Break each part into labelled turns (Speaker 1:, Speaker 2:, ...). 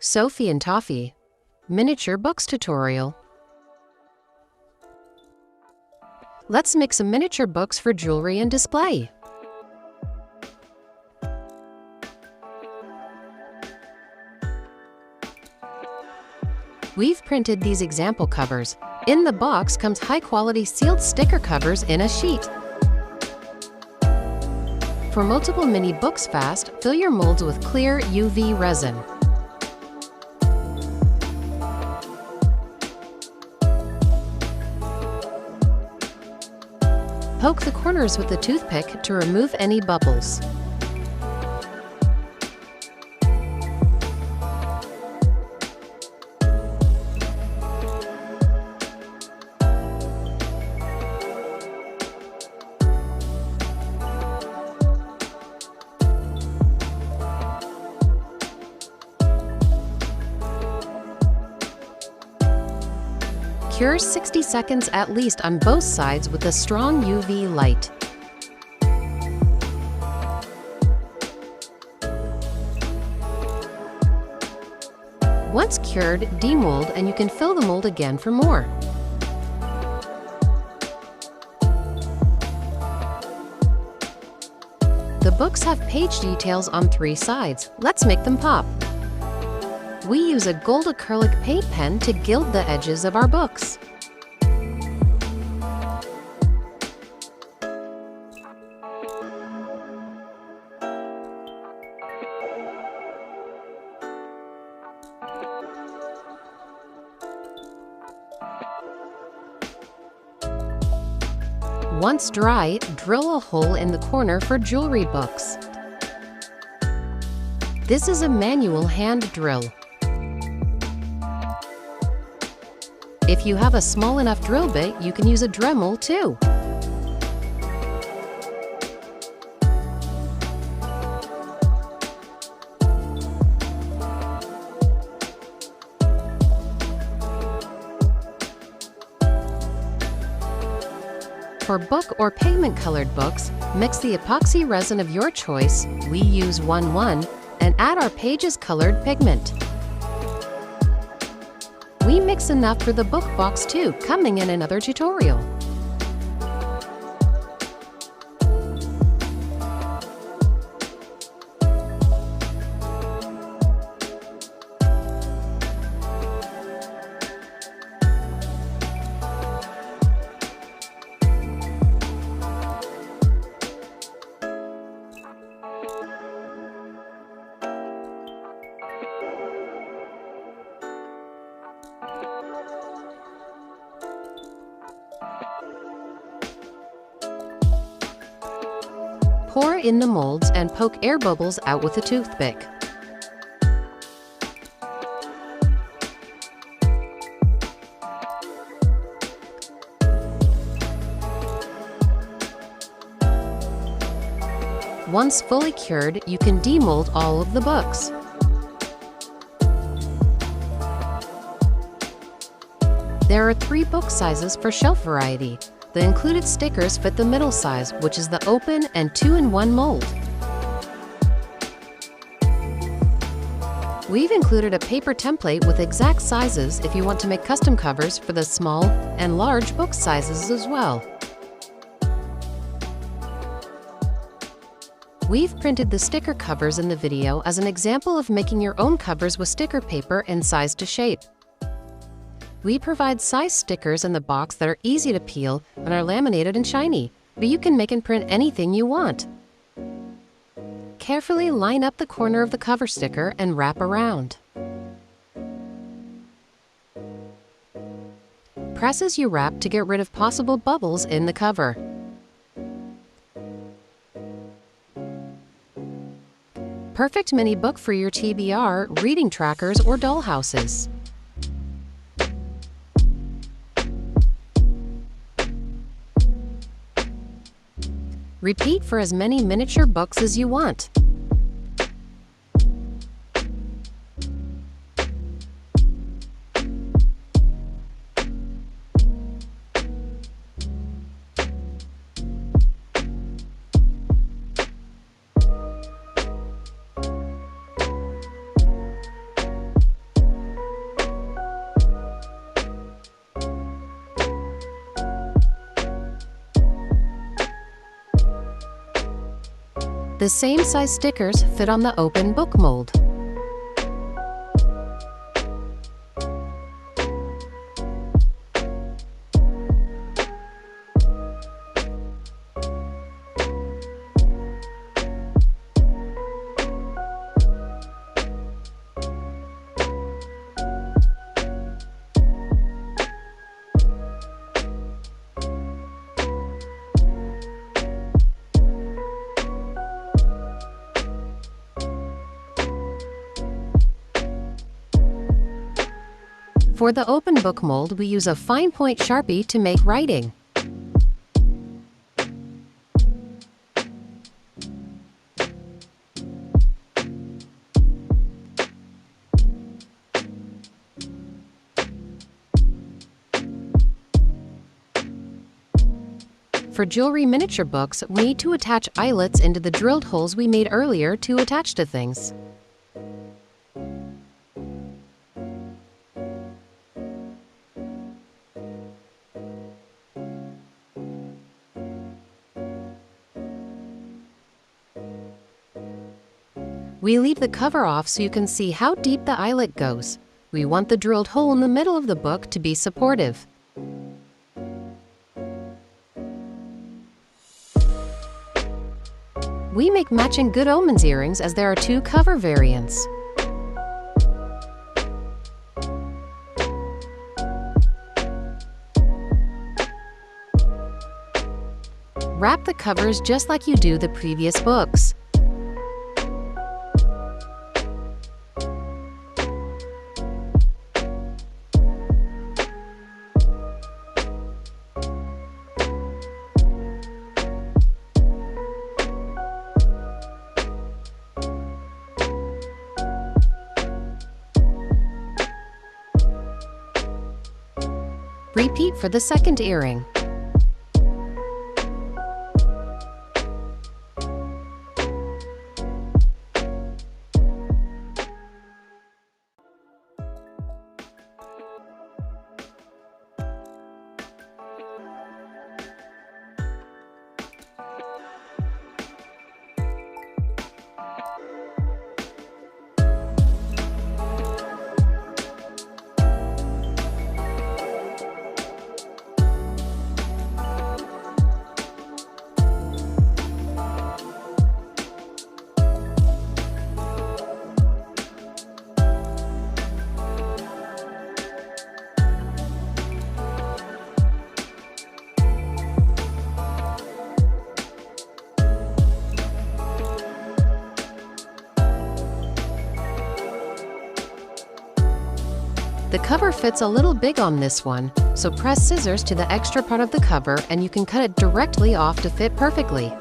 Speaker 1: Sophie and Toffee Miniature Books Tutorial. Let's make some miniature books for jewelry and display. We've printed these example covers. In the box comes high-quality sealed sticker covers in a sheet. For multiple mini books fast, fill your molds with clear UV resin. Poke the corners with a toothpick to remove any bubbles. Cure 60 seconds at least on both sides with a strong UV light. Once cured, demold and you can fill the mold again for more. The books have page details on 3 sides. Let's make them pop. We use a gold acrylic paint pen to gild the edges of our books. Once dry, drill a hole in the corner for jewelry books. This is a manual hand drill. If you have a small enough drill bit, you can use a Dremel too. For book or pigment-colored books, mix the epoxy resin of your choice, we use 1:1, and add our pages colored pigment. We mix enough for the book box too, coming in another tutorial. Pour in the molds and poke air bubbles out with a toothpick. Once fully cured, you can demold all of the books. There are 3 book sizes for shelf variety. The included stickers fit the middle size, which is the open and 2-in-1 mold. We've included a paper template with exact sizes if you want to make custom covers for the small and large book sizes as well. We've printed the sticker covers in the video as an example of making your own covers with sticker paper and size to shape. We provide size stickers in the box that are easy to peel and are laminated and shiny, but you can make and print anything you want. Carefully line up the corner of the cover sticker and wrap around. Press as you wrap to get rid of possible bubbles in the cover. Perfect mini book for your TBR, reading trackers, or dollhouses. Repeat for as many miniature books as you want. The same size stickers fit on the open book mold. For the open book mold, we use a fine point Sharpie to make writing. For jewelry miniature books, we need to attach eyelets into the drilled holes we made earlier to attach to things. We leave the cover off so you can see how deep the eyelet goes. We want the drilled hole in the middle of the book to be supportive. We make matching Good Omens earrings as there are 2 cover variants. Wrap the covers just like you do the previous books. Repeat for the second earring. The cover fits a little big on this one, so press scissors to the extra part of the cover and you can cut it directly off to fit perfectly.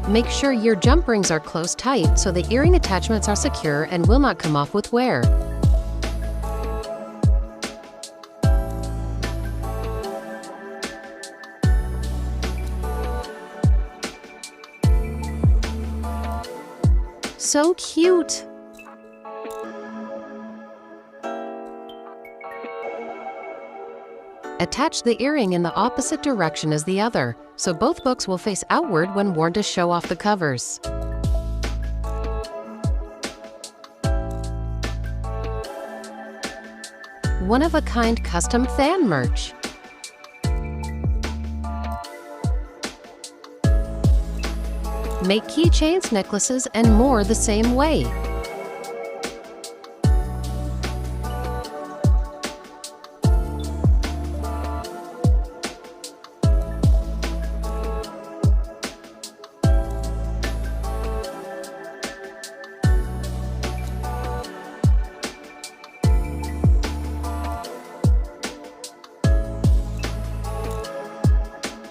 Speaker 1: Make sure your jump rings are close tight so the earring attachments are secure and will not come off with wear. So cute! Attach the earring in the opposite direction as the other, so both books will face outward when worn to show off the covers. One-of-a-kind custom fan merch. Make keychains, necklaces, and more the same way.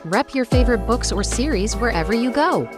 Speaker 1: Rep your favorite books or series wherever you go.